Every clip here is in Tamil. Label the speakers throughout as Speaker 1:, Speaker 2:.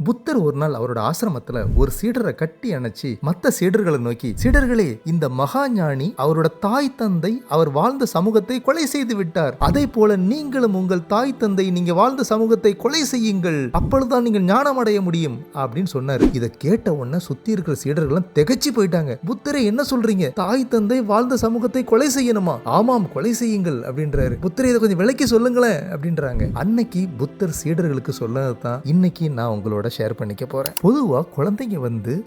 Speaker 1: புத்தர் ஒரு நாள் அவரோட ஆசிரமத்துல ஒரு சீடரை கட்டி அணைச்சி மத்த சீடர்களை நோக்கி, சீடர்களே, இந்த மகா ஞானி அவரோட தாய் தந்தை அவர் வாழ்ந்த சமூகத்தை கொலை செய்து விட்டார். அதே போல நீங்களும் உங்கள் தாய் தந்தை நீங்க வாழ்ந்த சமூகத்தை கொலை செய்யுங்கள், அப்பொழுதுதான் நீங்கள் ஞானம் அடைய முடியும் அப்படின்னு சொன்னாரு. இதை கேட்ட உடனே சுத்தி இருக்கிற சீடர்கள் திகச்சு போயிட்டாங்க. புத்தரே, என்ன சொல்றீங்க? தாய் தந்தை வாழ்ந்த சமூகத்தை கொலை செய்யணுமா? ஆமாம், கொலை செய்யுங்கள் அப்படின்றாரு. புத்தரே, இதை கொஞ்சம் விளக்கி சொல்லுங்களேன் அப்படின்றாங்க. அன்னைக்கு புத்தர் சீடர்களுக்கு சொல்லதான் இன்னைக்கு நான் உங்களோட ஷேர் பண்ணிக்க போறேன். பொதுவா குழந்தைங்க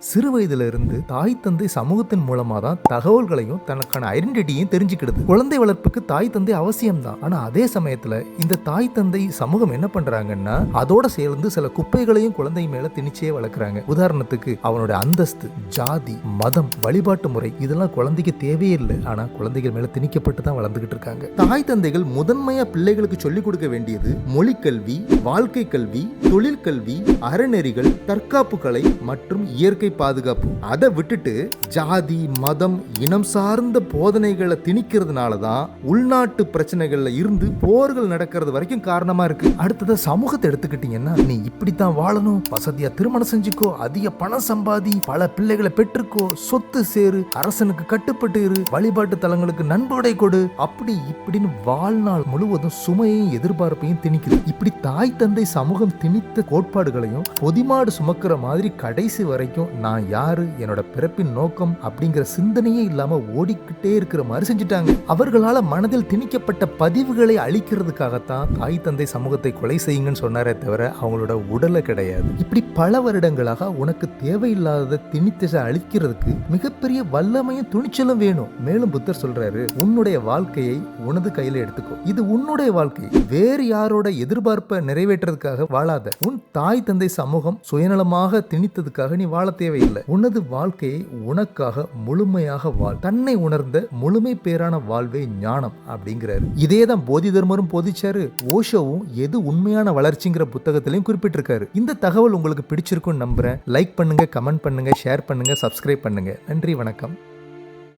Speaker 1: சிறு வயதுல இருந்து தாய் தந்தை சமூகத்தின் மூலமா தான் தகவல்களையும் தனக்கான ஐடென்டிட்டியையும் தெரிஞ்சுக்கிடுது. குழந்தை வளர்ப்புக்கு தாய் தந்தை அவசியம் தான். ஆனா அதே சமயத்துல இந்த தாய் தந்தை சமூகம் என்ன பண்றாங்கன்னா அதோட சேர்ந்து சில குப்பைகளையும் குழந்தை மேல திணிச்சே வளர்க்குறாங்க. உதாரணத்துக்கு அவனோட அந்தஸ்து, ஜாதி, மதம், வழிபாட்டு முறை இதெல்லாம் குழந்தைக்கு தேவையே இல்லை. ஆனா குழந்தைகள் மேல திணிக்கப்பட்டு தான் வளர்ந்துகிட்டு இருக்காங்க. தாய் தந்தைகள் முதன்மையா பிள்ளைகளுக்கு சொல்லிக் கொடுக்க வேண்டியது மொழி கல்வி, வாழ்க்கை கல்வி, தொழில் கல்வி, அறநெறிகள், தற்காப்பு கலை மற்றும் இயற்கை பாதுகாப்பு. அதை விட்டுட்டு ஜாதி, மதம், இனம் சார்ந்த போதனைகளை திணிக்கிறதுனால தான் உள்நாட்டு பிரச்சனைகள்ல இருந்து போர்கள் நடக்கிறது வரைக்கும் காரணமா இருக்கு. அடுத்தது சமூகத்தை எடுத்துக்கிட்டீங்கன்னா, நீ இப்படித்தான் வாழணும், வசதியா திருமணம் செஞ்சுக்கோ, அதிக பணம் சம்பாதி, பல பிள்ளைகளை பெற்றுக்கோ, சொத்து சேரு, அரசனுக்கு கட்டுப்பட்டு இரு, வழிபாட்டு தலங்களுக்கு நன்கொடை கொடு, அப்படி இப்படின்னு வாழ்நாள் முழுவதும் சுமையையும் எதிர்பார்ப்பையும் திணிக்குது. இப்படி தாய் தந்தை சமூகம் திணித்த கோட்பாடுகளையும் பொதிமாடு சுமக்கிற மாதிரி கடைசி வரைக்கும் நான் யாரு, என்னோட பிறப்பின் நோக்கம் அப்படிங்கிற சிந்தனையே இல்லாம ஓடிக்கிட்டே இருக்கிற மாதிரி செஞ்சுட்டாங்க. அவர்களால மனதில் திணிக்கப்பட்ட பதிவுகளை அழிக்கிறதுக்காகத்தான் தாய் தந்தை சமூகத்தை கொலை செய்யுங்கன்னு சொன்னாரே தவிர அவங்களோட உடலை கிடையாது. இப்படி பல வருடங்களாக உனக்கு தேவையில்லாத திணித்ததை அழிக்கிறதுக்கு மிகப்பெரிய வல்லமையும் துணிச்சலும் வேணும். மேலும் புத்தர் சொல்றாரு, உன்னுடைய வாழ்க்கையை உனது கையில எடுத்துக்கோ. இது உன்னுடைய வாழ்க்கை, வேறு யாரோட எதிர்பார்ப்பை நிறைவேற்றுறதுக்காக வாழாத. உன் தாய் தந்தை சமூகம் சுயநலமாக திணித்ததுக்காக நீ வாழ தேவையில்லை. உனது வாழ்க்கையை உனக்காக முழுமையாக வாழ். தன்னை உணர்ந்த முழுமை பேரான வாழ்வே ஞானம் அப்படிங்கிறாரு. இதேதான் போதி தர்மரும் போதிச்சாரு. ஓஷோவும் எது உண்மையான வளர்ச்சிங்கிற புத்தகத்திலையும் குறிப்பிட்டிருக்காரு. இந்த தகவல் உங்களுக்கு பிடிச்சிருக்கும்னு நம்புறேன். லைக் பண்ணுங்க, கமெண்ட் பண்ணுங்க, ஷேர் பண்ணுங்க, சப்ஸ்கிரைப் பண்ணுங்க. நன்றி, வணக்கம்.